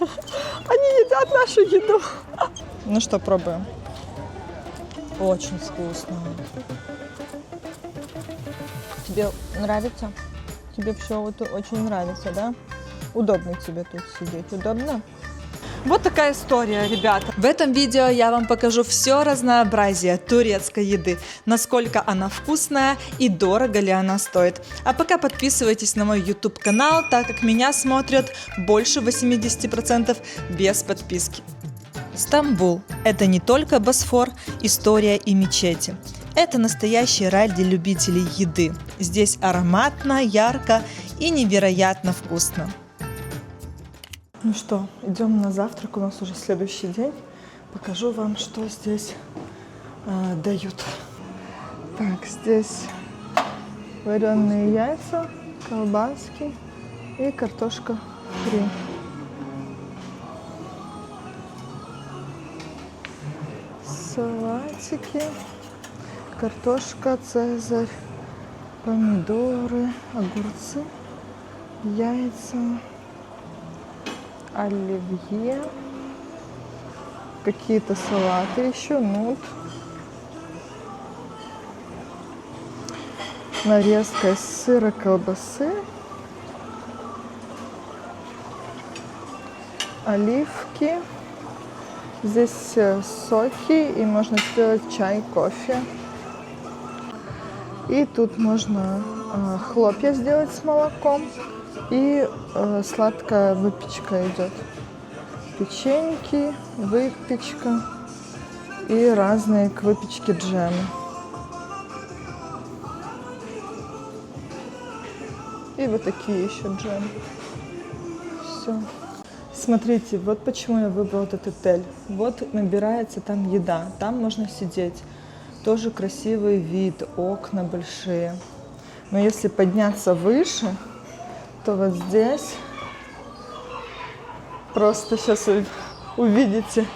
Они едят нашу еду. Ну что, пробуем. Очень вкусно. Тебе нравится? Тебе все вот очень нравится, да? Удобно тебе тут сидеть? Удобно? Вот такая история, ребята. В этом видео я вам покажу все разнообразие турецкой еды, насколько она вкусная и дорого ли она стоит. А пока подписывайтесь на мой YouTube канал, так как меня смотрят больше 80% без подписки. Стамбул – это не только Босфор, история и мечети. Это настоящий рай для любителей еды. Здесь ароматно, ярко и невероятно вкусно. Ну что, идем на завтрак, у нас уже следующий день. Покажу вам, что здесь дают. Так, здесь вареные яйца, колбаски и картошка фри. Салатики, картошка цезарь, помидоры, огурцы, яйца, оливье, какие-то салаты еще, нут, нарезка из сыра, колбасы, оливки, здесь соки и можно сделать чай, кофе. И тут можно хлопья сделать с молоком. И сладкая выпечка идет. Печеньки, выпечка и разные к выпечке джемы. И вот такие еще джемы. Все. Смотрите, вот почему я выбрала этот отель. Вот набирается там еда, там можно сидеть. Тоже красивый вид, окна большие. Но если подняться выше, то вот здесь просто сейчас вы увидите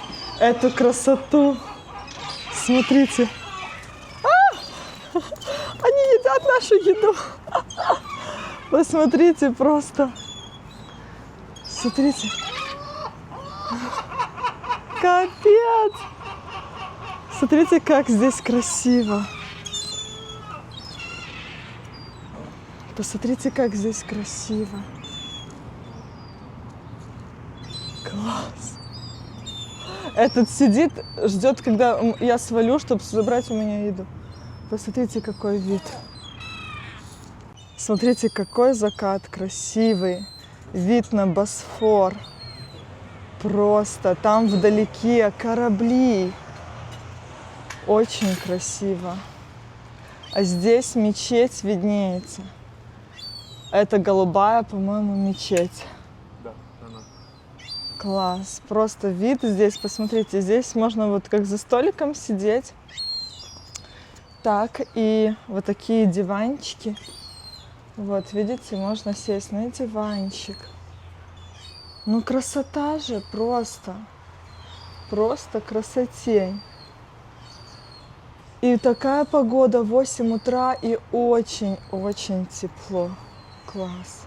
эту красоту. Смотрите. Они едят нашу еду. Посмотрите просто. Смотрите. Капец. Смотрите, как здесь красиво. Посмотрите, как здесь красиво. Класс. Этот сидит, ждет, когда я свалю, чтобы забрать у меня еду. Посмотрите, какой вид. Смотрите, какой закат красивый. Вид на Босфор. Просто там вдалеке корабли. Очень красиво. А здесь мечеть виднеется. Это голубая, по-моему, мечеть. Да, она. Класс. Просто вид здесь, посмотрите, здесь можно вот как за столиком сидеть. Так, и вот такие диванчики. Вот, видите, можно сесть на диванчик. Ну, красота же просто. Просто красотень. И такая погода, 8 утра, и очень-очень тепло. Класс.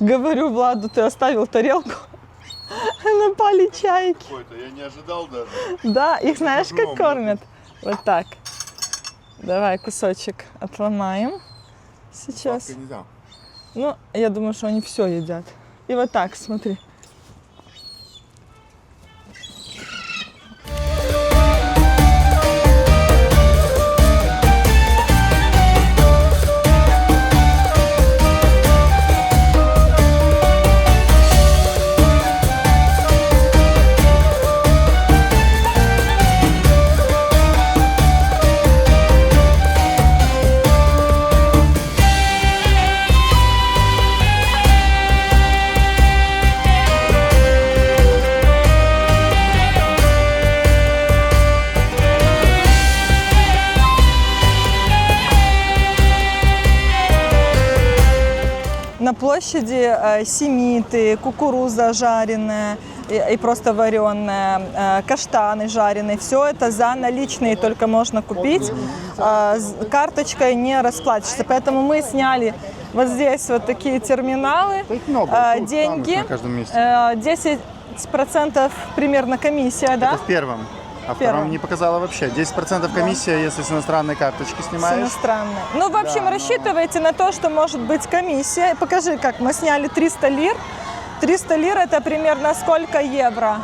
Говорю Владу, ты оставил тарелку, напали чайки. Какой-то, я не ожидал даже. Да, их знаешь, как кормят? Вот так. Давай кусочек отломаем сейчас. Сладкое нельзя. Ну, я думаю, что они все едят. И вот так, смотри. На площади семиты, кукуруза жареная и просто вареная, каштаны жареные. Все это за наличные только можно купить. Карточкой не расплачешься. Поэтому мы сняли Вот здесь вот такие терминалы, Их много, деньги, на каждом месте. 10% примерно комиссия, да? Это в первом. А в втором не показала вообще. 10% комиссия, если с иностранной карточки С снимаешь. иностранной. Ну, в общем, рассчитывайте на то, что может быть комиссия. Покажи, как мы сняли 300 лир. 300 лир это примерно сколько евро?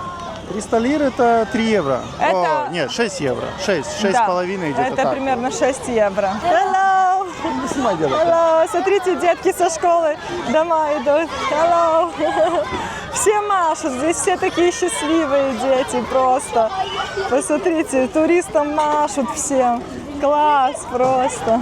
300 лир это 3 евро. Это- О, нет, 6 евро. 6 Да. с половиной где-то Это так. примерно 6 евро. Hello! Не снимай, девушка. Hello! Смотрите, детки со школы домой идут. Hello! Все машут, здесь все такие счастливые дети просто. Посмотрите, туристам машут всем. Класс просто.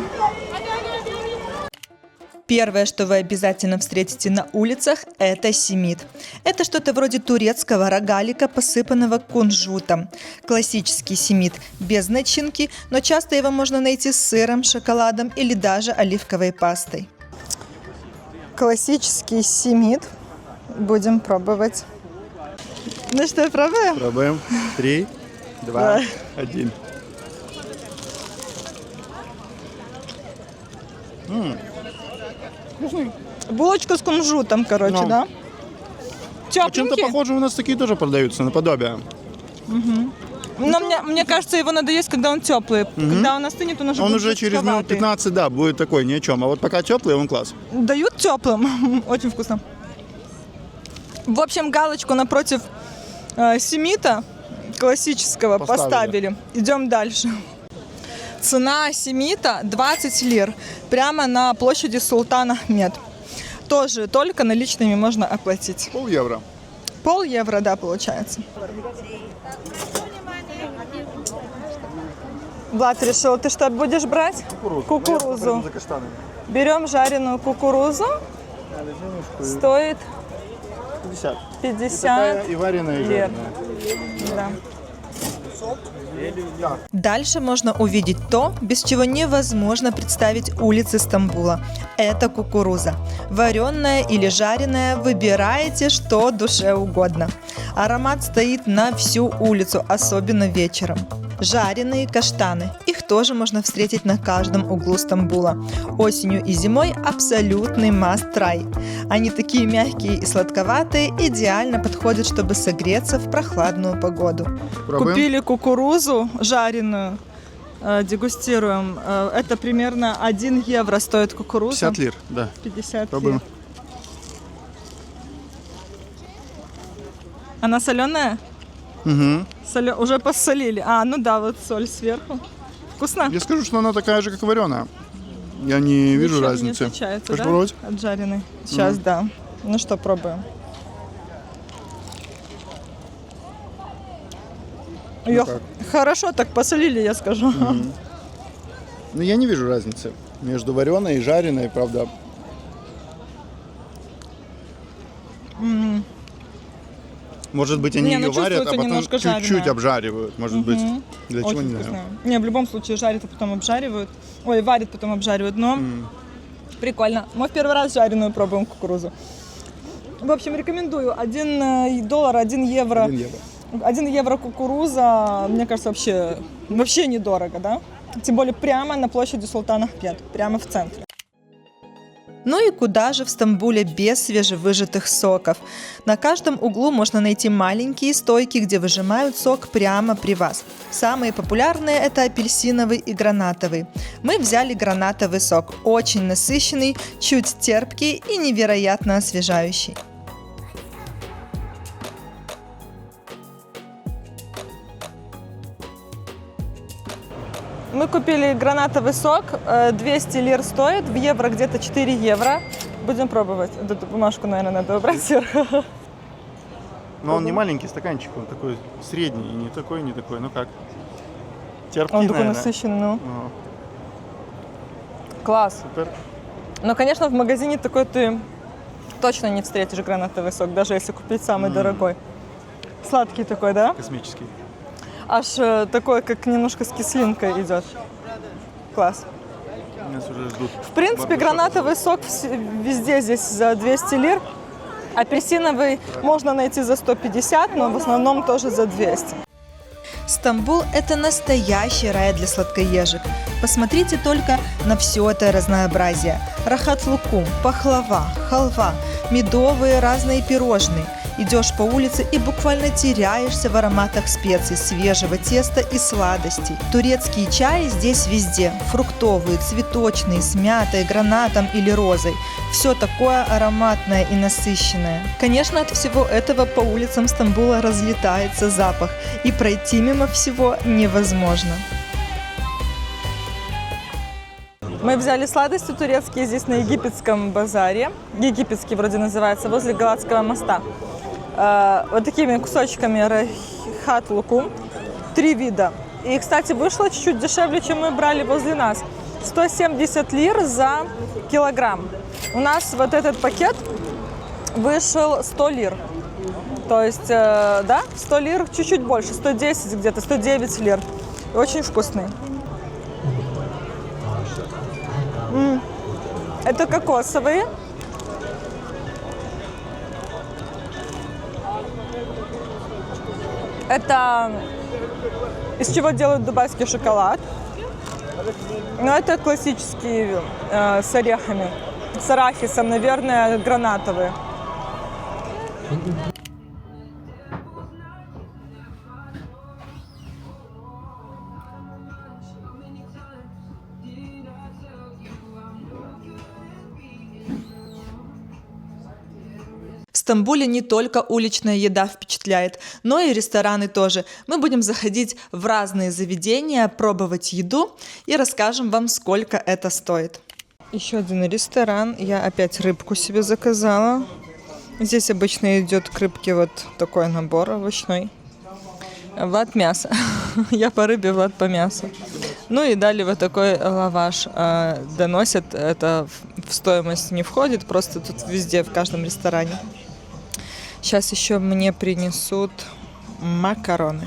Первое, что вы обязательно встретите на улицах, это семит. Это что-то вроде турецкого рогалика, посыпанного кунжутом. Классический семит без начинки, но часто его можно найти с сыром, шоколадом или даже оливковой пастой. Классический семит. Будем пробовать. Ну что, пробуем? Пробуем. 3, 2, 1. Булочка с кунжутом, короче, Ну. да? Чем-то Тепленький. похоже у нас такие тоже продаются, наподобие. Но мне кажется, его надо есть, когда он теплый. Когда он остынет, он уже Он будет уже через минут жестковатый. 15, да, будет такой ни о чем. А вот пока теплый, он класс. Дают теплым. Очень вкусно. В общем, галочку напротив семита классического поставили. Идем дальше. Цена семита 20 лир. Прямо на площади Султан Ахмед. Тоже только наличными можно оплатить. Пол евро. Пол евро, да, получается. Влад решил, ты что будешь брать? Кукурузу. За каштанами. Берем жареную кукурузу. Стоит 50. 50 Такая и вареная, и лир. жареная. Да. Дальше можно увидеть то, без чего невозможно представить улицы Стамбула. Это кукуруза. Вареная или жареная, выбираете, что душе угодно. Аромат стоит на всю улицу, особенно вечером. Жареные каштаны. Их тоже можно встретить на каждом углу Стамбула. Осенью и зимой абсолютный must-try. Они такие мягкие и сладковатые, идеально подходят, чтобы согреться в прохладную погоду. Пробуем. Купили кукурузу жареную. Дегустируем. Это примерно 1 евро стоит кукуруза. 50 лир, да. 50 Пробуем. лир. Она соленая? Угу. Уже посолили. А, ну да, вот соль сверху. Вкусно? Я скажу, что она такая же, как и вареная. Я не вижу Ничем разницы. Не отличается, Хочешь да? попробовать? От жареной. Сейчас, да. Ну что, пробуем. Её как? хорошо так посолили, я скажу. Ну, я не вижу разницы между вареной и жареной, правда. Может быть, они Не, ну ее варят, а чувствуется потом немножко чуть-чуть жареная. обжаривают. Может быть. Для чего, Очень не знаю. вкусно. Не, в любом случае жарят, а потом обжаривают. Ой, варят, потом обжаривают, но прикольно. Мы в первый раз жареную пробуем кукурузу. В общем, рекомендую. $1, $1 евро. 1 евро. 1 евро кукуруза, мне кажется, вообще недорого, да? Тем более прямо на площади Султан Ахмед, прямо в центре. Ну и куда же в Стамбуле без свежевыжатых соков? На каждом углу можно найти маленькие стойки, где выжимают сок прямо при вас. Самые популярные – это апельсиновый и гранатовый. Мы взяли гранатовый сок, очень насыщенный, чуть терпкий и невероятно освежающий. Мы купили гранатовый сок, 200 лир стоит, в евро где-то 4 евро. Будем пробовать. Вот эту бумажку, наверное, надо убрать сверху. Но он не маленький стаканчик, он такой средний, и не такой, не такой. Ну как? Терпкий, Он такой наверное. насыщенный, ну. Ага. Класс. Супер. Но, конечно, в магазине такой ты точно не встретишь гранатовый сок, даже если купить самый дорогой. Сладкий такой, да? Космический. Аж такой, как немножко с кислинкой идет. Класс. Нас уже ждут. В принципе, гранатовый сок везде здесь за 200 лир. Апельсиновый можно найти за 150, но в основном тоже за 200. Стамбул – это настоящий рай для сладкоежек. Посмотрите только на все это разнообразие. Рахат лукум, пахлава, халва, медовые разные пирожные. Идешь по улице и буквально теряешься в ароматах специй, свежего теста и сладостей. Турецкие чаи здесь везде. Фруктовые, цветочные, с мятой, гранатом или розой. Все такое ароматное и насыщенное. Конечно, от всего этого по улицам Стамбула разлетается запах, и пройти мимо всего невозможно. Мы взяли сладости турецкие здесь на египетском базаре. Египетский вроде называется, возле Галатского моста. Вот такими кусочками рахат лукум. 3 вида. И, кстати, вышло чуть-чуть дешевле, чем мы брали возле нас. 170 лир за килограмм. У нас вот этот пакет вышел 100 лир. То есть, да, 100 лир, чуть-чуть больше, 110 где-то, 109 лир. Очень вкусный. Это кокосовые. Это из чего делают дубайский шоколад. Но это классические с орехами. С арахисом, наверное, гранатовые. В Стамбуле не только уличная еда впечатляет, но и рестораны тоже. Мы будем заходить в разные заведения, пробовать еду и расскажем вам, сколько это стоит. Еще один ресторан. Я опять рыбку себе заказала. Здесь обычно идет к рыбке вот такой набор овощной. Влад мясо. Я по рыбе, Влад по мясу. Ну и далее вот такой лаваш доносят. Это в стоимость не входит, просто тут везде, в каждом ресторане. Сейчас еще мне принесут макароны.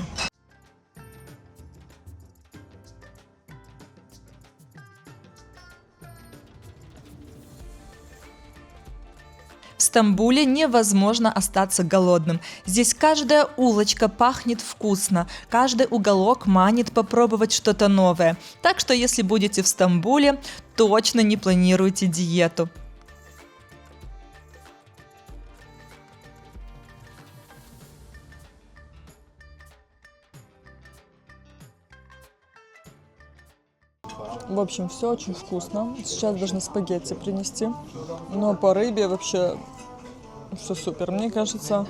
В Стамбуле невозможно остаться голодным. Здесь каждая улочка пахнет вкусно, каждый уголок манит попробовать что-то новое. Так что если будете в Стамбуле, точно не планируйте диету. В общем, все очень вкусно. Сейчас должны спагетти принести. Но по рыбе вообще все супер. Мне кажется,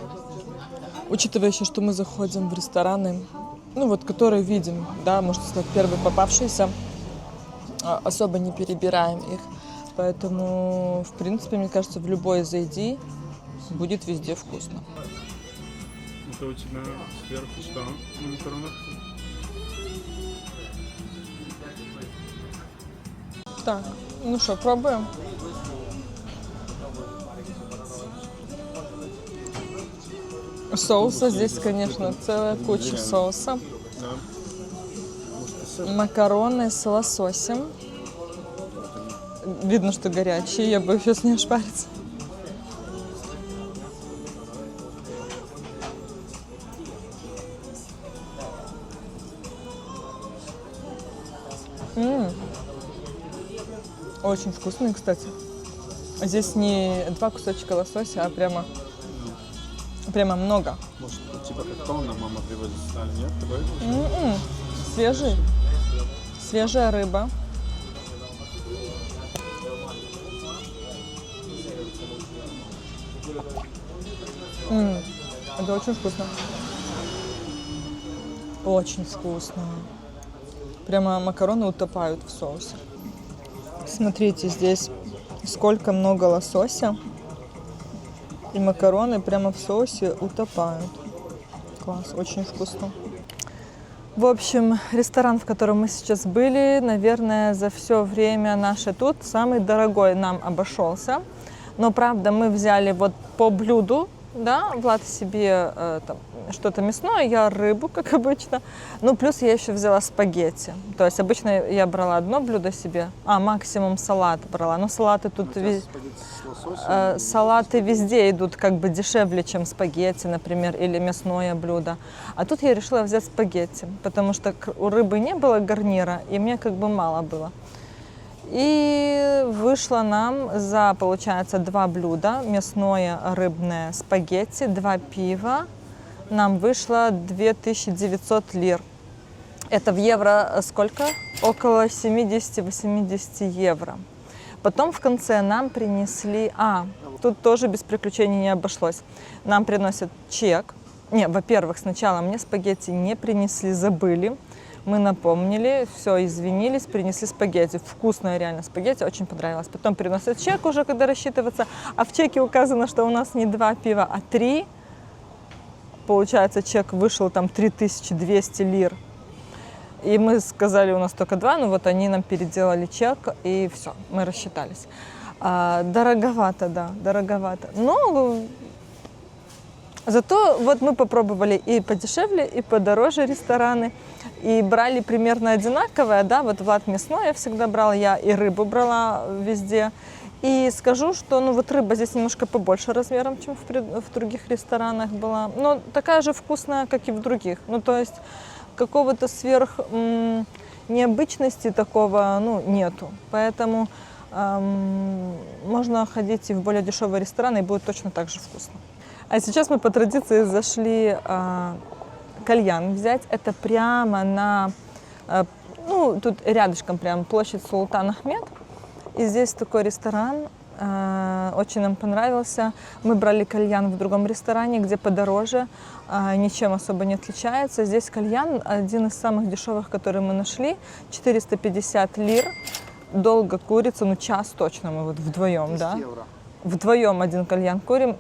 учитывая еще, что мы заходим в рестораны, ну вот, которые видим, да, можно сказать, первые попавшиеся, особо не перебираем их. Поэтому, в принципе, мне кажется, в любой зайди будет везде вкусно. Это у тебя сверху что? На макаронах? Так, ну что, пробуем? Соуса здесь, конечно, целая куча соуса. Макароны с лососем. Видно, что горячие, я боюсь сейчас не ошпариться. Очень вкусные, кстати. Здесь не 2 кусочка лосося, а прямо много. Может, типа как тонна мама привозит сюда, нет? Ты боишься? Свежий. Свежая рыба. Это очень вкусно. Очень вкусно. Прямо макароны утопают в соусе. Смотрите, здесь сколько много лосося. И макароны прямо в соусе утопают. Класс, очень вкусно. В общем, ресторан, в котором мы сейчас были, наверное, за все время наше тут самый дорогой нам обошелся. Но, правда, мы взяли вот по блюду, да, Влад себе там, что-то мясное, я рыбу, как обычно. Ну, плюс я еще взяла спагетти. То есть обычно я брала одно блюдо себе, максимум салат брала. Но салаты тут салаты везде идут как бы дешевле, чем спагетти, например, или мясное блюдо. А тут я решила взять спагетти, потому что у рыбы не было гарнира, и мне как бы мало было. И вышло нам за, получается, 2 блюда, мясное, рыбное, спагетти, 2 пива. Нам вышло 2900 лир. Это в евро сколько? Около 70-80 евро. Потом в конце нам принесли... тут тоже без приключений не обошлось. Нам приносят чек. Не, во-первых, сначала мне спагетти не принесли, забыли. Мы напомнили, все, извинились, принесли спагетти. Вкусная реально спагетти, очень понравилось. Потом приносят чек уже, когда рассчитываться. А в чеке указано, что у нас не 2 пива, а 3. Получается, чек вышел там 3200 лир. И мы сказали, у нас только 2, ну вот они нам переделали чек, и все, мы рассчитались. Дороговато, да, дороговато. Но зато вот мы попробовали и подешевле, и подороже рестораны, и брали примерно одинаковое, да, вот Влад мясное я всегда брал, я и рыбу брала везде. И скажу, что ну вот рыба здесь немножко побольше размером, чем в других ресторанах была, но такая же вкусная, как и в других. Ну то есть какого-то сверх необычности такого нету, поэтому можно ходить и в более дешевые рестораны, и будет точно так же вкусно. А сейчас мы по традиции зашли кальян взять. Это прямо на, тут рядышком прям площадь Султан Ахмед. И здесь такой ресторан, очень нам понравился. Мы брали кальян в другом ресторане, где подороже, ничем особо не отличается. Здесь кальян один из самых дешевых, который мы нашли, 450 лир. Долго курится, час точно мы вот вдвоем, да? Евро. Вдвоем один кальян курим.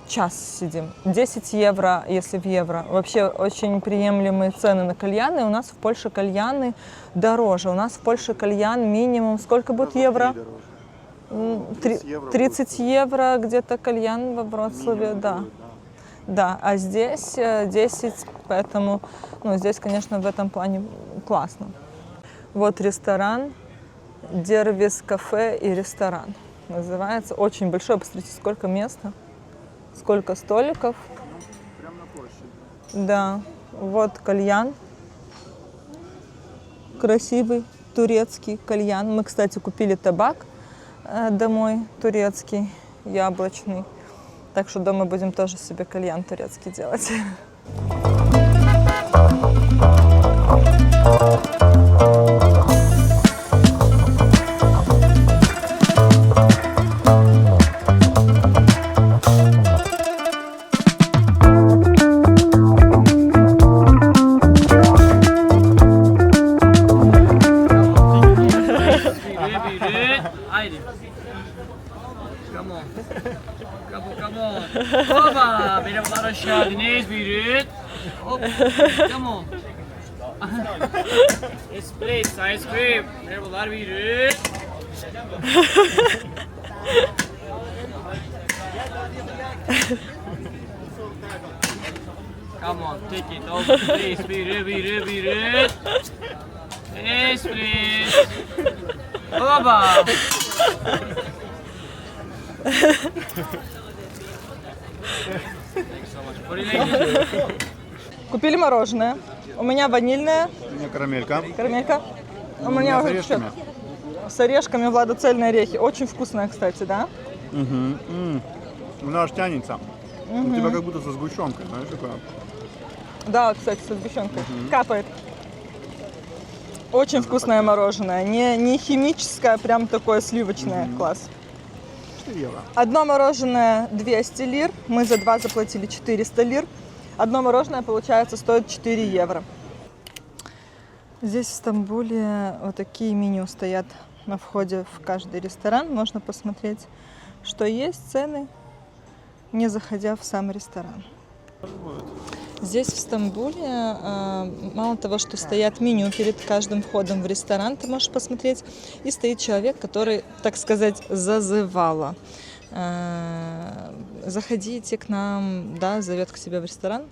Час сидим. 10 евро, если в евро. Вообще очень приемлемые цены на кальяны. У нас в Польше кальяны дороже. У нас в Польше кальян минимум сколько будет евро? 30 евро где-то кальян во Вроцлаве, да. Да, а здесь 10, поэтому, здесь, конечно, в этом плане классно. Вот ресторан, Дервис кафе и ресторан называется. Очень большой, посмотрите, сколько места. Сколько столиков. Прямо на площади. Да, вот кальян. Красивый турецкий кальян. Мы, кстати, купили табак домой, турецкий, яблочный. Так что дома будем тоже себе кальян турецкий делать. Come on. Oba, merhabalar, hoş geldiniz. Buyurun. Hop, come on. Yes, please, ice cream. Merhabalar, buyurun. Come on, take it. Oh, please, buyurun. Yes, please. Oba. Купили мороженое. У меня ванильное. У меня карамелька. Карамелька. У меня меня с орешками. С орешками, Влада, цельные орехи. Очень вкусная, кстати, да? У нас тянется. У тебя как будто со сгущенкой, знаешь, такое. Да, кстати, со сгущенкой. Капает. Очень вкусное мороженое. Не химическое, а прям такое сливочное. Класс. 4 евро. Одно мороженое 200 лир. Мы за 2 заплатили 400 лир. Одно мороженое, получается, стоит 4 евро. Здесь в Стамбуле вот такие меню стоят на входе в каждый ресторан. Можно посмотреть, что есть, цены, не заходя в сам ресторан. Здесь в Стамбуле мало того, что стоят меню перед каждым входом в ресторан, ты можешь посмотреть, и стоит человек, который, так сказать, зазывала. Заходите к нам, да, зовет к себе в ресторан.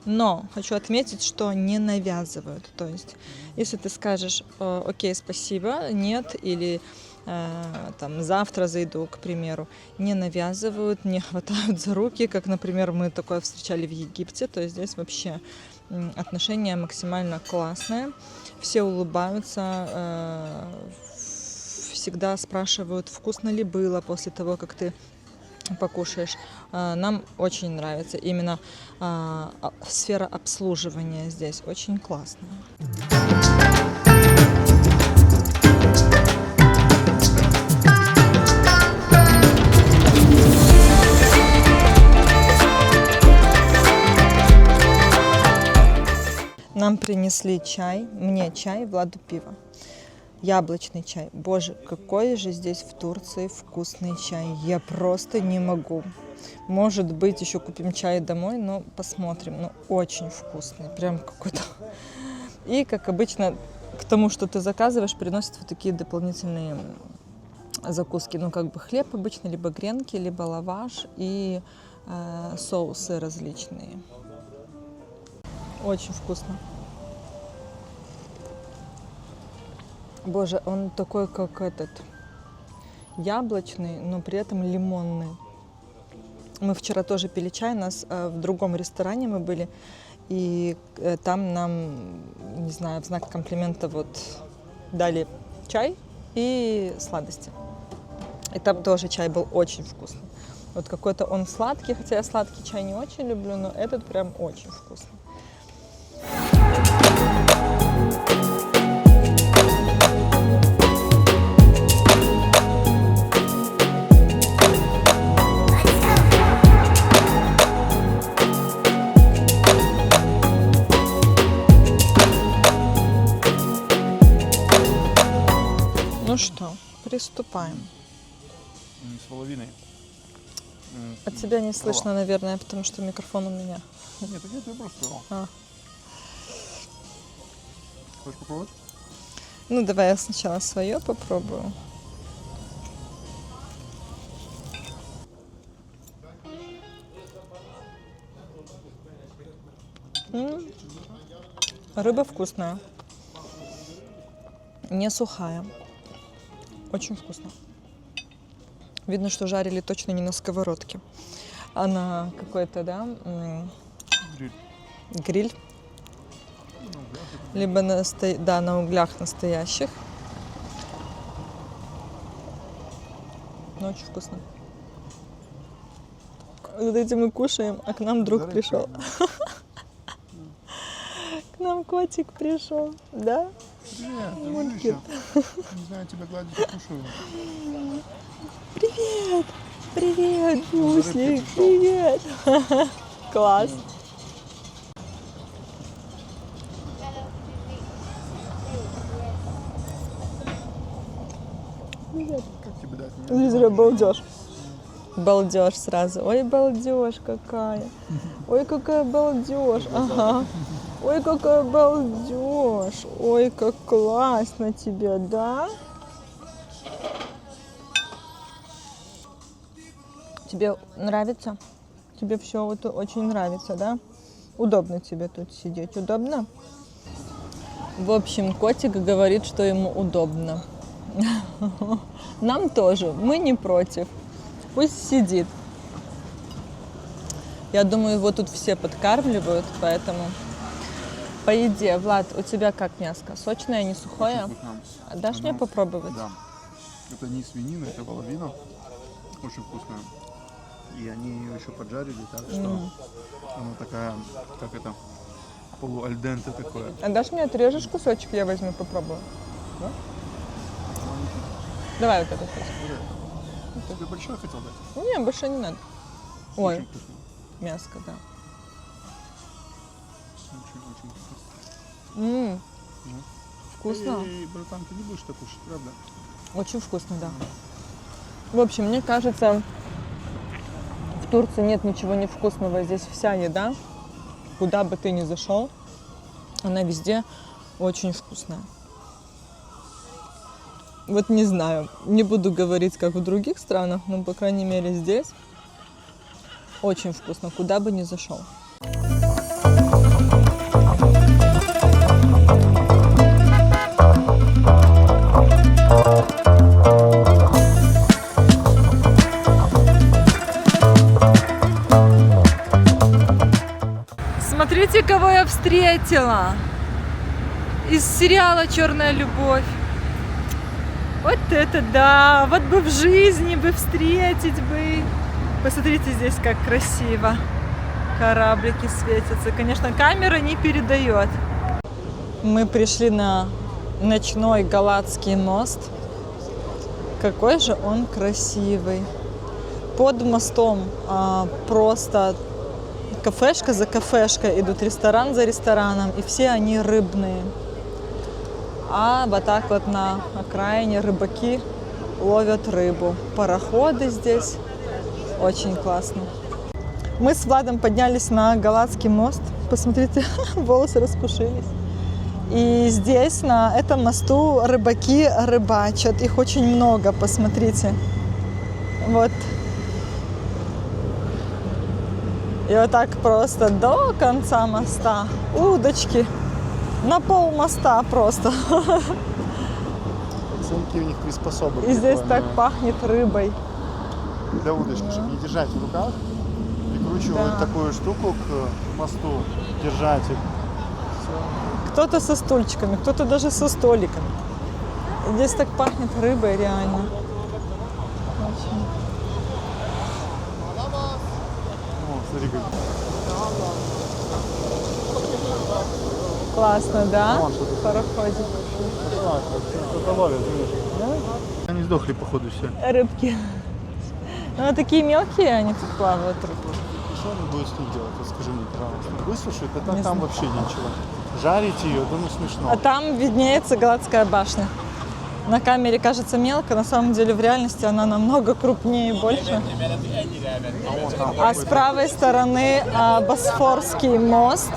Но хочу отметить, что не навязывают. То есть, если ты скажешь, окей, спасибо, нет, или там завтра зайду, к примеру, не навязывают, не хватают за руки, как, например, мы такое встречали в Египте. То есть здесь вообще отношения максимально классные. Все улыбаются, всегда спрашивают, вкусно ли было после того, как ты покушаешь. Нам очень нравится именно сфера обслуживания здесь очень классная. Нам принесли чай, мне чай, Владу пиво. Яблочный чай. Боже, какой же здесь в Турции вкусный чай. Я просто не могу. Может быть, еще купим чай домой, но посмотрим. Ну, очень вкусный. Прям какой-то. И, как обычно, к тому, что ты заказываешь, приносят вот такие дополнительные закуски. Ну, как бы хлеб обычно, либо гренки, либо лаваш и соусы различные. Очень вкусно. Боже, он такой, как этот, яблочный, но при этом лимонный. Мы вчера тоже пили чай, у нас в другом ресторане мы были, и там нам, не знаю, в знак комплимента вот дали чай и сладости. И там тоже чай был очень вкусный. Вот какой-то он сладкий, хотя я сладкий чай не очень люблю, но этот прям очень вкусный. Ну что, приступаем. С половиной. От тебя не слышно, наверное, потому что микрофон у меня. Нет, так я тебе просто сказал. Хочешь попробовать? Ну, давай я сначала свое попробую. Рыба вкусная. Не сухая. Очень вкусно. Видно, что жарили точно не на сковородке, а на какой-то, да, гриль. Либо на углях настоящих. Но очень вкусно. Вот этим мы кушаем, а к нам друг пришел. К нам котик пришел, да? Привет, дружище. Не знаю, тебя гладить, кушаю. Привет! Привет, Бусик! Привет! Класс! Привет! Как тебе дать? Лизер, балдеж. Балдеж сразу. Ой, балдеж какая. Ой, какая балдеж. Ага. Ой, какая балдеж. Ой, как классно тебе, да? Тебе нравится? Тебе все вот очень нравится, да? Удобно тебе тут сидеть? Удобно? В общем, котик говорит, что ему удобно. Нам тоже. Мы не против. Пусть сидит. Я думаю, его тут все подкармливают, поэтому... По еде, Влад, у тебя как мяско? Сочное, не сухое? Дашь мне попробовать? Да. Это не свинина, это половина. Очень вкусная. И они ее еще поджарили так, что она такая, как это, полуальденте такое. А дашь мне отрежешь кусочек, я возьму, попробую? Да? Давай вот этот. Ты большой хотел дать? Не, больше не надо. Ой, Очень вкусно. мяско, да. Очень вкусно. Вкусно? Эй, братан, ты не будешь так кушать, правда? Очень вкусно, да. В общем, мне кажется, в Турции нет ничего невкусного. Здесь вся еда, куда бы ты ни зашел, она везде очень вкусная. Вот не знаю, не буду говорить, как в других странах, но, по крайней мере, здесь очень вкусно, куда бы ни зашел. Смотрите, кого я встретила. Из сериала «Черная любовь». Вот это да! Вот бы в жизни бы встретить бы. Посмотрите здесь, как красиво. Кораблики светятся. Конечно, камера не передает. Мы пришли на ночной Галатский мост. Какой же он красивый. Под мостом просто кафешка за кафешкой идут, ресторан за рестораном, и все они рыбные. А вот так вот на окраине рыбаки ловят рыбу. Пароходы здесь. Очень классно. Мы с Владом поднялись на Галатский мост. Посмотрите, волосы распушились. И здесь, на этом мосту, рыбаки рыбачат. Их очень много, посмотрите. Вот. И вот так просто до конца моста. Удочки. На пол моста просто. Сумки у них приспособлены. И здесь так пахнет рыбой. Для удочки, чтобы не держать в руках. Прикручивают такую штуку к мосту. Держатель. Кто-то со стульчиками, кто-то даже со столиками. Здесь так пахнет рыбой реально. Очень. О, смотри, как. Классно, да? Вон что-то. Пароходик. Кто-то ловит, видишь? Они сдохли, походу, все. Рыбки. Ну, такие мелкие, они тут плавают, рыбы. Что они будут с ней делать? Вот скажи мне, пожалуйста. Высушить, а Не там знаю. вообще ничего. Жарить ее, думаю, смешно. А там виднеется Галатская башня. На камере кажется мелко, на самом деле в реальности она намного крупнее и больше. А с правой стороны Босфорский мост.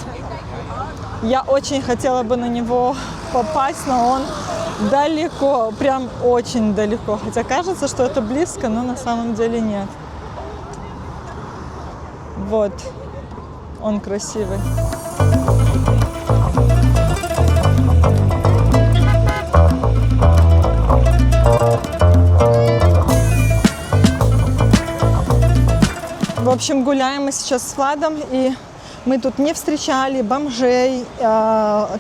Я очень хотела бы на него попасть, но он далеко, прям очень далеко. Хотя кажется, что это близко, но на самом деле нет. Вот, он красивый. В общем, гуляем мы сейчас с Владом, и мы тут не встречали бомжей,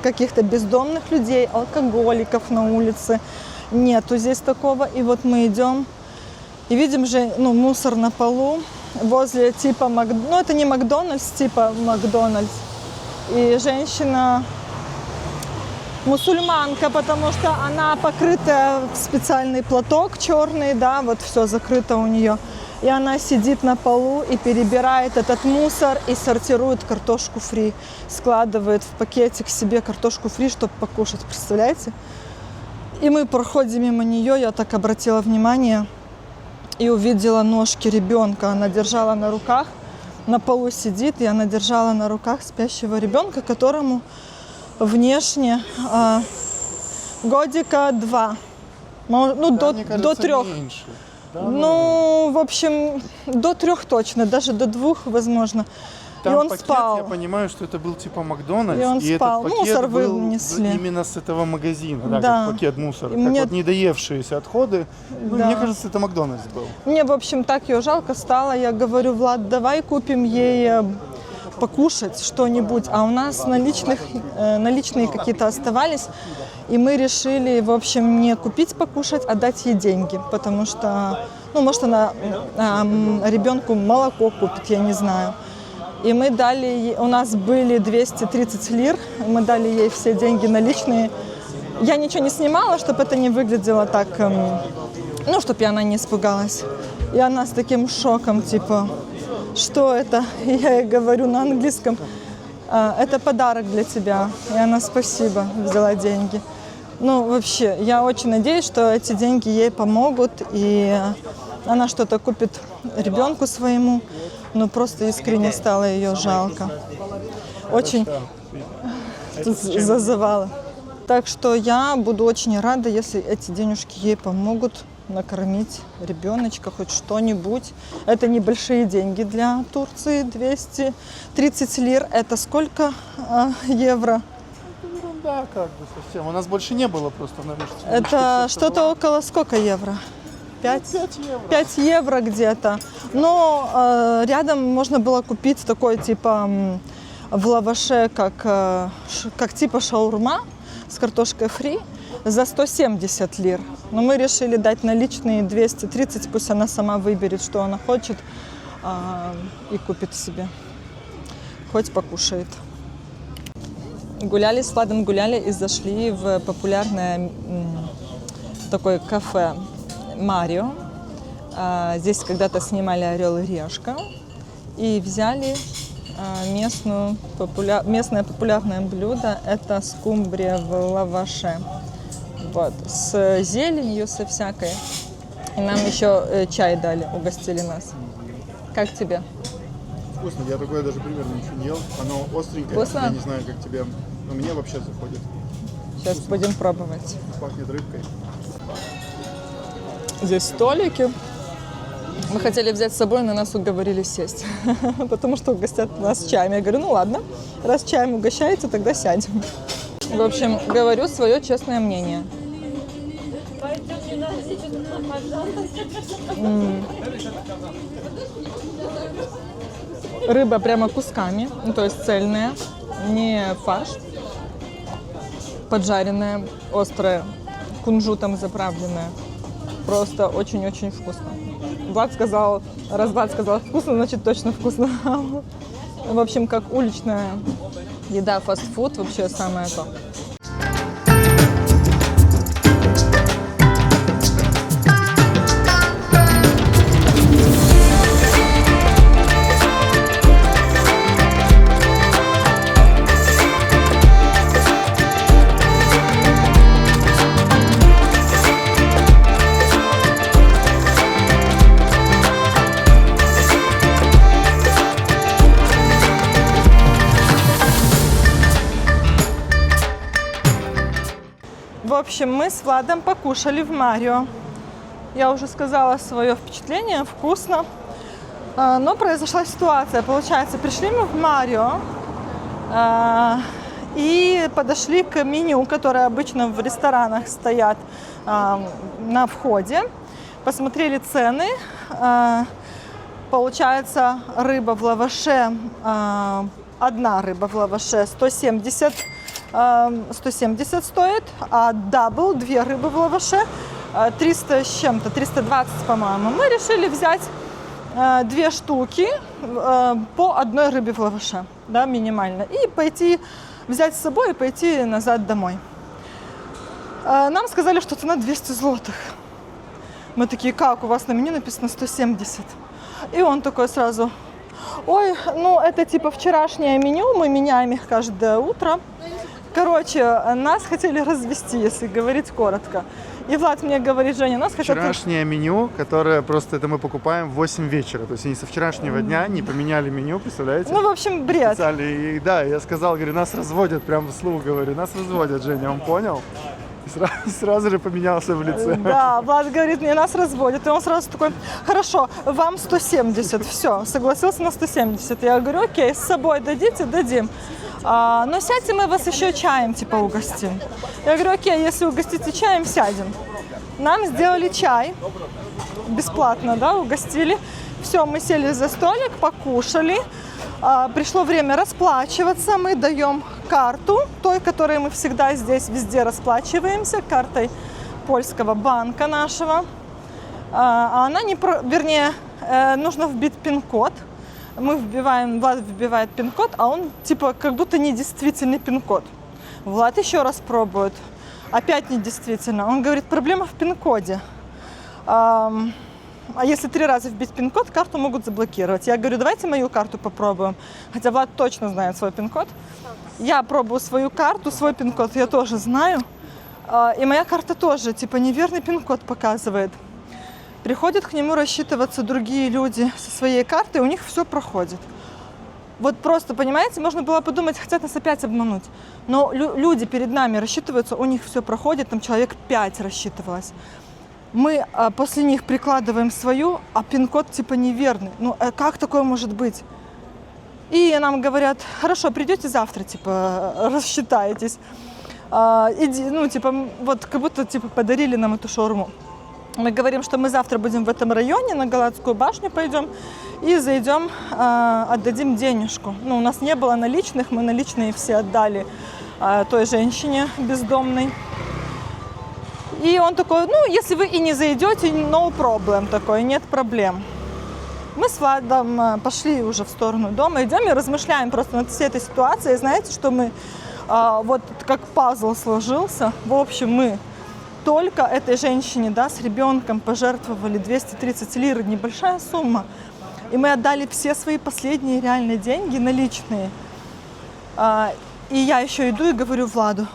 каких-то бездомных людей, алкоголиков на улице. Нету здесь такого. И вот мы идем и видим же мусор на полу возле типа ну это не Макдональдс, типа Макдональдс. И женщина мусульманка, потому что она покрыта в специальный платок черный, да, вот все закрыто у нее. И она сидит на полу и перебирает этот мусор и сортирует картошку фри. Складывает в пакетик себе картошку фри, чтобы покушать, представляете? И мы проходим мимо нее, я так обратила внимание и увидела ножки ребенка. Она держала на руках, на полу сидит, и она держала на руках спящего ребенка, которому внешне годика 2. Ну, Да, мне кажется, до 3. меньше. Да, Ну, в общем, до 3 точно, даже до 2, возможно. там и он пакет, спал. я понимаю, что это был типа Макдональдс, И он спал. этот пакет Мусор был вынесли. именно с этого магазина, да, Да. как пакет мусора, И как мне- вот недоевшиеся отходы. Ну, Да. мне кажется, это Макдональдс был. Мне, в общем, так ее жалко стало. Я говорю, Влад, давай купим ей покушать что-нибудь. А у нас наличные какие-то оставались. И мы решили, в общем, не купить покушать, а дать ей деньги. Потому что, ну, может, она ребенку молоко купит, я не знаю. И мы дали ей, у нас были 230 лир, и мы дали ей все деньги наличные. Я ничего не снимала, чтобы это не выглядело так, ну, чтобы она не испугалась. И она с таким шоком, типа, что это? И я ей говорю на английском, это подарок для тебя. И она, спасибо, взяла деньги. Ну, вообще, я очень надеюсь, что эти деньги ей помогут, и она что-то купит ребенку своему. Ну, просто искренне стало ее жалко. Очень тут зазывала. Так что я буду очень рада, если эти денежки ей помогут накормить ребеночка, хоть что-нибудь. Это небольшие деньги для Турции. 230 лир. Это сколько евро? Да, как бы совсем. У нас больше не было просто на ручке. Это что-то около сколько евро? 5? 5 евро. 5 евро где-то. Но рядом можно было купить такой типа в лаваше, как типа шаурма с картошкой фри за 170 лир. Но мы решили дать наличные 230, пусть она сама выберет, что она хочет, и купит себе. Хоть покушает. Гуляли с Владом, и зашли в популярное такое кафе «Марио». Здесь когда-то снимали «Орел и решка». И взяли местное популярное блюдо. Это скумбрия в лаваше. Вот, с зеленью, со всякой. И нам еще чай дали, угостили нас. Как тебе? Вкусно, я такое даже примерно ничего не ел. Оно остренькое, Вкусно? я не знаю, как тебе, но мне вообще заходит. Сейчас будем пробовать. Пахнет рыбкой. Здесь столики. Мы хотели взять с собой, но нас уговорили сесть, потому что угостят нас чаем. Я говорю, ну ладно, раз чаем угощаете, тогда сядем. В общем, говорю свое честное мнение. Рыба прямо кусками, ну, то есть цельная, не фарш. Поджаренная, острая, кунжутом заправленная. Просто очень-очень вкусно. Влад сказал, раз Влад сказал вкусно, значит точно вкусно. В общем, как уличная еда, фастфуд, вообще самое то. В общем, мы с Владом покушали в Марио. Я уже сказала свое впечатление, вкусно. Но произошла ситуация. Получается, пришли мы в Марио и подошли к меню, которое обычно в ресторанах стоят на входе. Посмотрели цены. Получается, рыба в лаваше, одна рыба в лаваше 170 стоит, а дабл, 2 рыбы в лаваше, 300 с чем-то, 320, по-моему. Мы решили взять 2 штуки по одной рыбе в лаваше, да, минимально, и пойти, взять с собой и пойти назад домой. Нам сказали, что цена 200 злотых. Мы такие, как, у вас на меню написано 170. И он такой сразу, ой, ну это типа вчерашнее меню, мы меняем их каждое утро. Короче, нас хотели развести, если говорить коротко. И Влад мне говорит, Женя, нас хотят... Вчерашнее меню, которое просто это мы покупаем в 8 вечера. То есть они со вчерашнего дня не поменяли меню, представляете? Ну, в общем, бред. И да, я сказал, говорю, нас разводят, прямо вслух говорю, нас разводят, Женя, он понял? И сразу же поменялся в лице. Да, Влад говорит, мне нас разводят. И он сразу такой, хорошо, вам 170, все, согласился на 170. Я говорю, окей, с собой дадите? Дадим. Но сядьте, мы вас еще чаем типа угостим. Я говорю, окей, если угостите чаем, сядем. Нам сделали чай, бесплатно, да, угостили. Все, мы сели за столик, покушали. Пришло время расплачиваться, мы даем карту, той, которой мы всегда здесь везде расплачиваемся, картой польского банка нашего. Она не, вернее, нужно вбить пин-код. Мы вбиваем, Влад вбивает пин-код, а он типа как будто недействительный пин-код. Влад еще раз пробует, опять недействительно. Он говорит, проблема в пин-коде. А если 3 раза вбить пин-код, карту могут заблокировать. Я говорю, давайте мою карту попробуем. Хотя Влад точно знает свой пин-код. Я пробую свою карту, свой пин-код я тоже знаю. И моя карта тоже, типа, неверный пин-код показывает. Приходят к нему рассчитываться другие люди со своей картой, у них все проходит. Вот просто, понимаете, можно было подумать, хотят нас опять обмануть. Но люди перед нами рассчитываются, у них все проходит, там человек 5 рассчитывалось. Мы после них прикладываем свою, а пин-код типа неверный. Ну, как такое может быть? И нам говорят, хорошо, придете завтра, типа, рассчитаетесь. Ну, типа, вот как будто, типа, подарили нам эту шаурму. Мы говорим, что мы завтра будем в этом районе, на Галатскую башню пойдем и зайдем, отдадим денежку. Ну, у нас не было наличных, мы наличные все отдали той женщине бездомной. И он такой, ну, если вы и не зайдете, no problem такой, нет проблем. Мы с Владом пошли уже в сторону дома, идем и размышляем просто над всей этой ситуацией. Знаете, что мы, вот как пазл сложился, в общем, мы только этой женщине, да, с ребенком пожертвовали 230 лир, небольшая сумма. И мы отдали все свои последние реальные деньги наличные. И я еще иду и говорю Владу,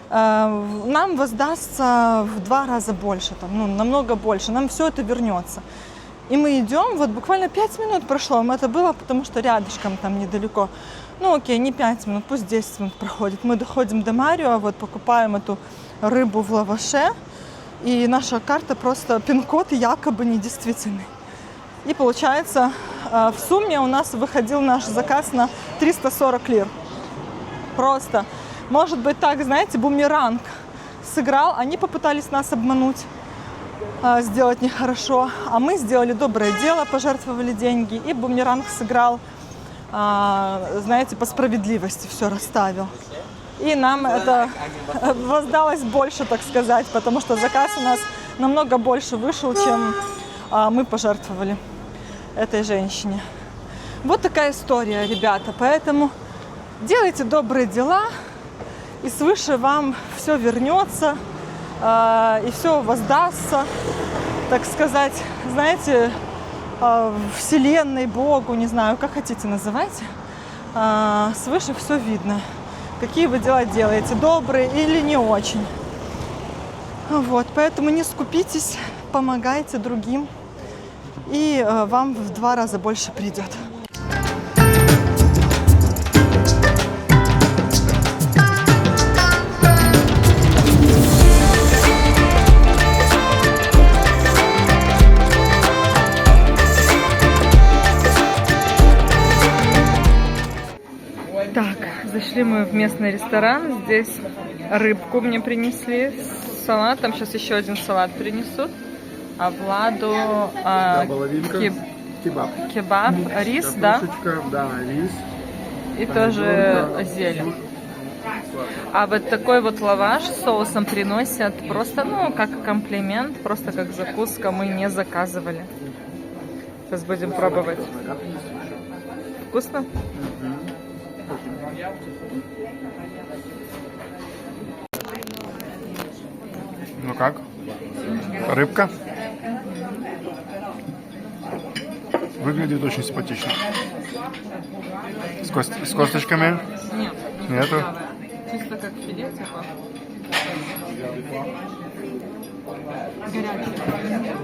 нам воздастся в 2 раза больше, там, ну, намного больше, нам все это вернется. И мы идем, вот буквально 5 минут прошло, это было, потому что рядышком, там недалеко. Ну окей, не 5 минут, пусть 10 минут проходит. Мы доходим до Марио, вот покупаем эту рыбу в лаваше, и наша карта просто пин-код якобы недействительный. И получается, в сумме у нас выходил наш заказ на 340 лир. Просто, может быть так, знаете, бумеранг сыграл, они попытались нас обмануть, сделать нехорошо, а мы сделали доброе дело, пожертвовали деньги, и бумеранг сыграл, знаете, по справедливости все расставил. И нам это воздалось больше, так сказать, потому что заказ у нас намного больше вышел, чем мы пожертвовали этой женщине. Вот такая история, ребята. Поэтому делайте добрые дела, и свыше вам все вернется, и все воздастся, так сказать, знаете, Вселенной, Богу, не знаю, как хотите называйте. Свыше все видно. Какие вы дела делаете, добрые или не очень. Вот, поэтому не скупитесь, помогайте другим, и вам в 2 раза больше придет. Так, зашли мы в местный ресторан. Здесь рыбку мне принесли с салатом. Сейчас еще один салат принесут. А Владу кебаб, рис, да? Да, рис. И тоже зелень. А вот такой вот лаваш с соусом приносят просто, ну, как комплимент, просто как закуска. Мы не заказывали. Сейчас будем пробовать. Вкусно? Ну как? Рыбка? Выглядит очень симпатично. С косточками? Нет. Нету? Чисто как филе, типа. Горячее.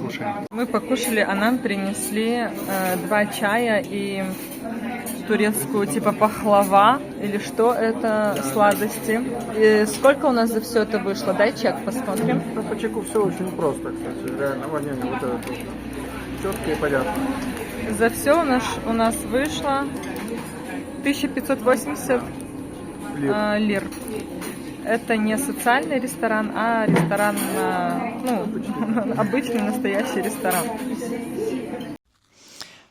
Кушаем. Мы покушали, а нам принесли 2 чая и турецкую типа пахлава или что это, сладости. И сколько у нас за все это вышло? Дай чек, посмотрим. Ну, по чеку все очень просто, кстати. Реально, не, вот это четко и понятно. За все у нас вышло 1580 лир. Это не социальный ресторан, а ресторан, ну, обычный настоящий ресторан.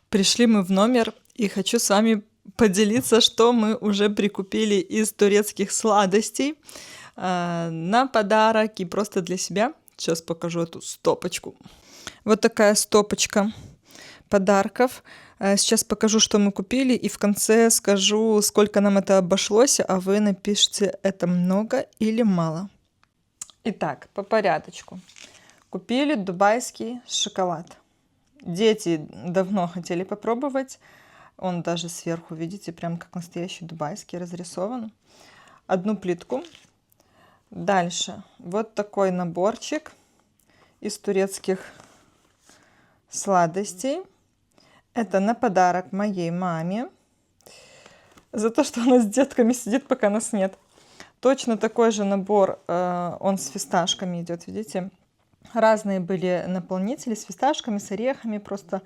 Пришли мы в номер, и хочу с вами поделиться, что мы уже прикупили из турецких сладостей на подарок и просто для себя. Сейчас покажу эту стопочку. Вот такая стопочка подарков. Сейчас покажу, что мы купили, и в конце скажу, сколько нам это обошлось, а вы напишите, это много или мало. Итак, по порядочку. Купили дубайский шоколад. Дети давно хотели попробовать. Он даже сверху, видите, прям как настоящий дубайский разрисован. 1 плитку. Дальше вот такой наборчик из турецких сладостей. Это на подарок моей маме. За то, что она с детками сидит, пока нас нет. Точно такой же набор, он с фисташками идет, видите. Разные были наполнители с фисташками, с орехами. Просто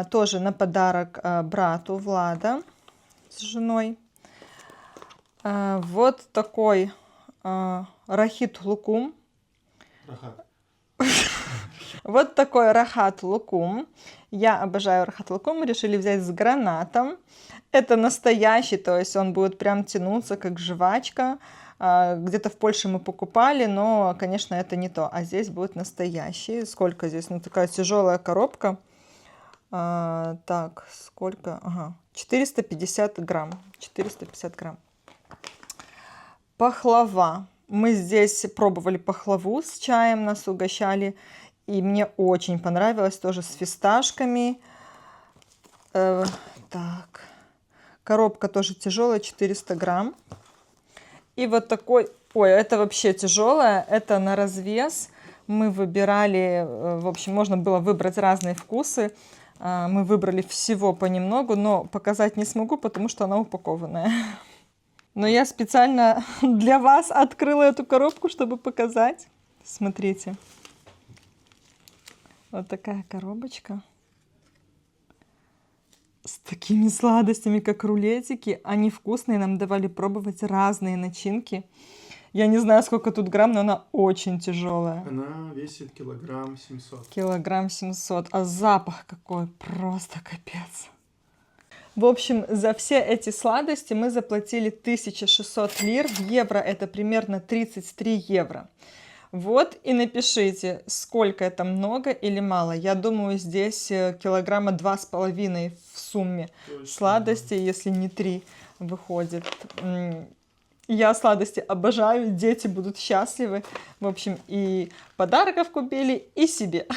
тоже на подарок брату Влада с женой. Вот такой рахит лукум. Рахат. Вот такой рахат лукум. Я обожаю рахат лукум. Решили взять с гранатом. Это настоящий, то есть он будет прям тянуться, как жвачка. Где-то в Польше мы покупали, но, конечно, это не то. А здесь будет настоящий. Сколько здесь? Ну, такая тяжелая коробка. Так, сколько? Ага, 450 грамм. 450 грамм. Пахлава. Мы здесь пробовали пахлаву с чаем, нас угощали. И мне очень понравилось, тоже с фисташками. Так, коробка тоже тяжелая, 400 грамм. И вот такой, ой, это вообще тяжелое, это на развес. Мы выбирали, в общем, можно было выбрать разные вкусы. Мы выбрали всего понемногу, но показать не смогу, потому что она упакованная. Но я специально для вас открыла эту коробку, чтобы показать. Смотрите. Вот такая коробочка. С такими сладостями, как рулетики. Они вкусные, нам давали пробовать разные начинки. Я не знаю, сколько тут грамм, но она очень тяжелая. Она весит килограмм 700. Килограмм 700. А запах какой, просто капец. В общем, за все эти сладости мы заплатили 1600 лир. В евро это примерно 33 евро. Вот и напишите, сколько это, много или мало. Я думаю, здесь килограмма 2,5 в сумме. Точно. Сладости, если не 3, выходит. Я сладости обожаю, дети будут счастливы. В общем, и подарков купили, и себе.